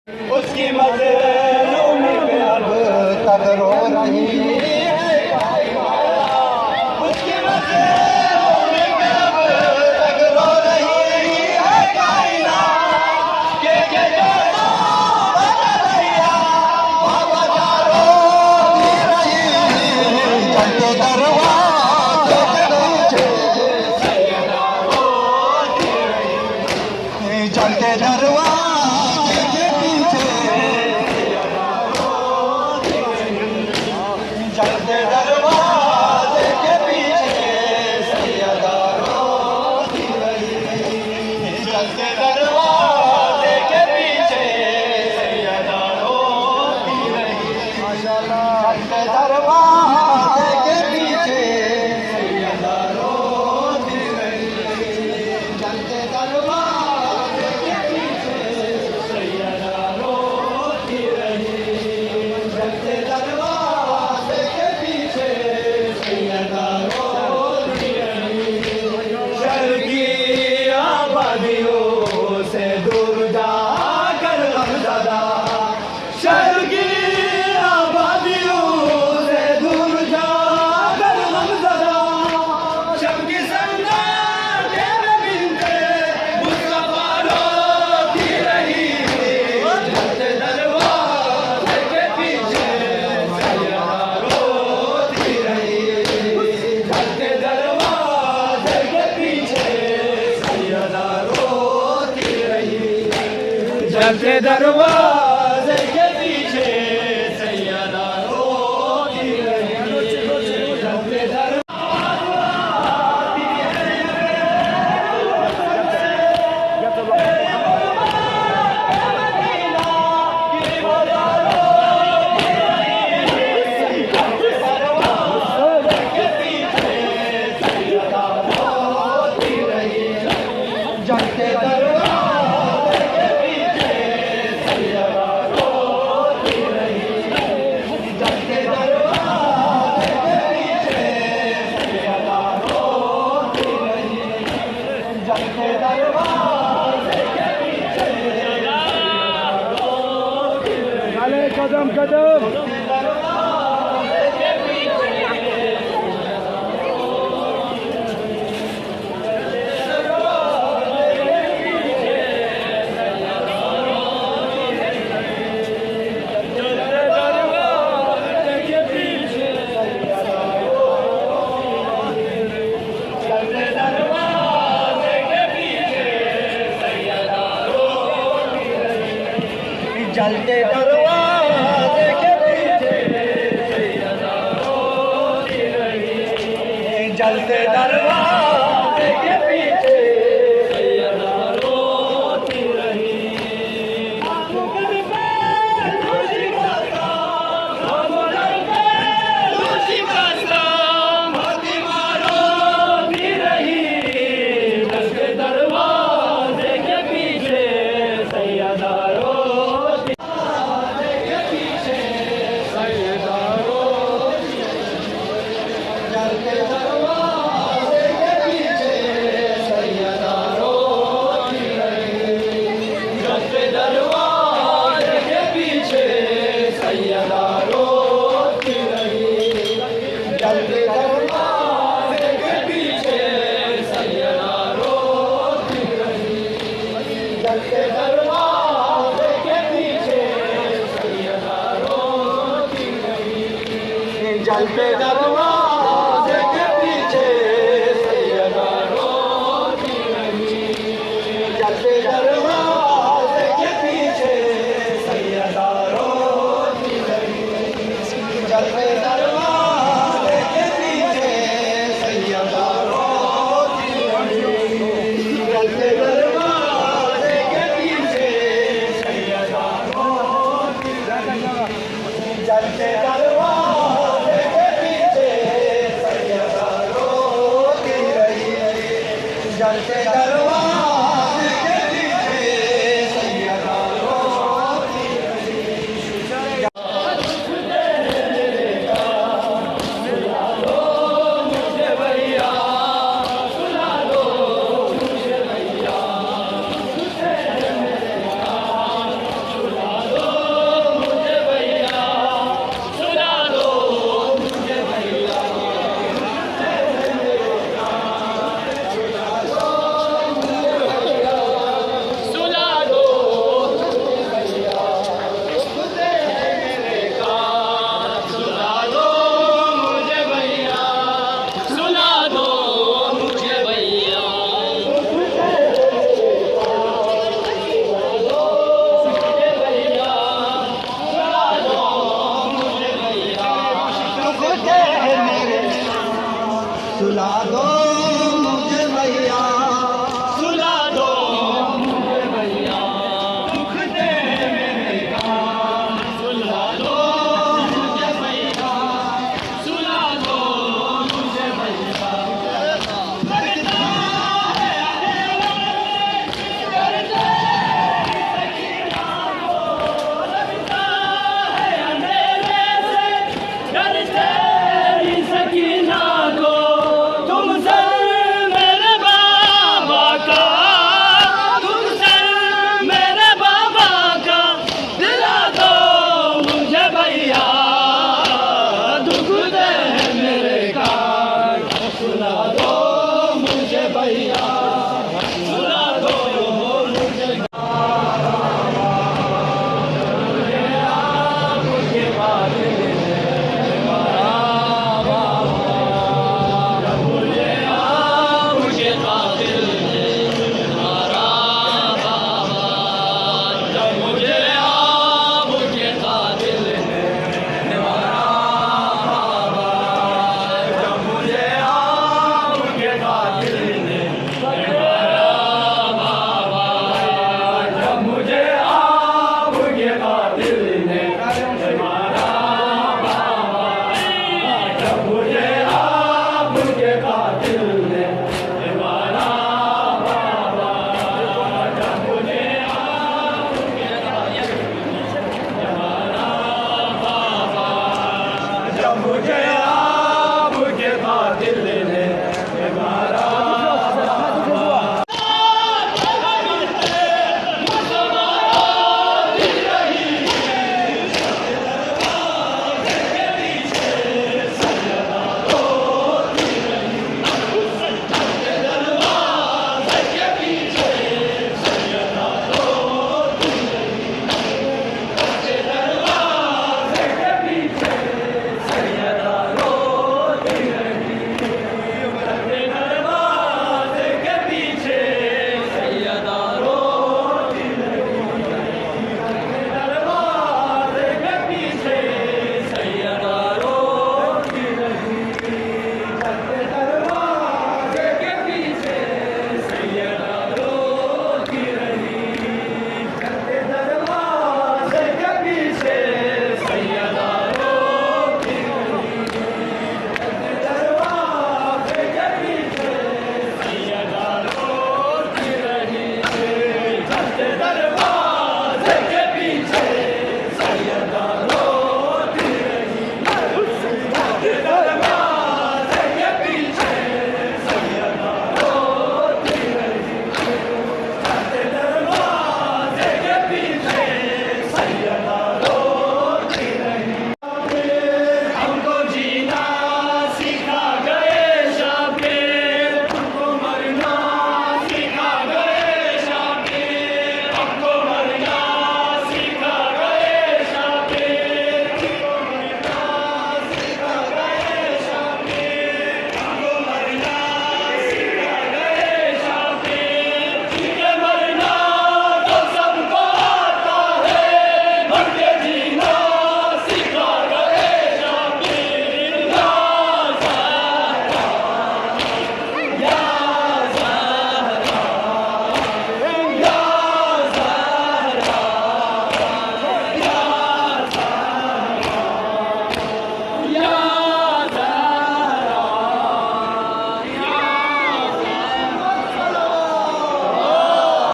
उसकी मज़लूमी पे अब तक रो रही है, उसकी मज़लूमी पे अब तक रो रही है कायनात के जो बदल रहा बाबा रो रही चलते दरवाजे के पीछे चलते दरवाजे के पीछे चलते दरवाजे के पीछे सैयदा रोती रही, चलते दरवाजे के पीछे सैयदा रोती रही, चलते दरवाजे के पीछे सैयदा रोती रही, चलते दरवाजे के पीछे सैयदा रोती रही, चलते दरवाजे के पीछे सैयदा रोती रही। शहर की आबादियों से दूर जाकर गमज़दा, शहर की आबादियों से दूर जाकर गमज़दा, शब की सन्नाटे में बिनते मुस्तफा रोती रही, चलते दरवाजे के पीछे सैयदा रोती रही, चलते दरवाजे के पीछे सैयदा रोती रही, चलते दरवाजे के पीछे सैयदा रोती रही, चलते कदम कदम चलते दरवाजे के पीछे सैयदा रोती रही, चलते दरवाजे के पीछे सैयदा रोती रही। रोती रही, चलते दरवाजे के पीछे सैयदा रोती, चलते दरवाजे के पीछे सैयदा रोती रही, चलते दरवाजे के पीछे सैयदा रोती रही, चलते दरवाजे के पीछे सैयदा रोती रही, चलते दरवाजे के पीछे सैयदा रोती रही, चलते दरवाजे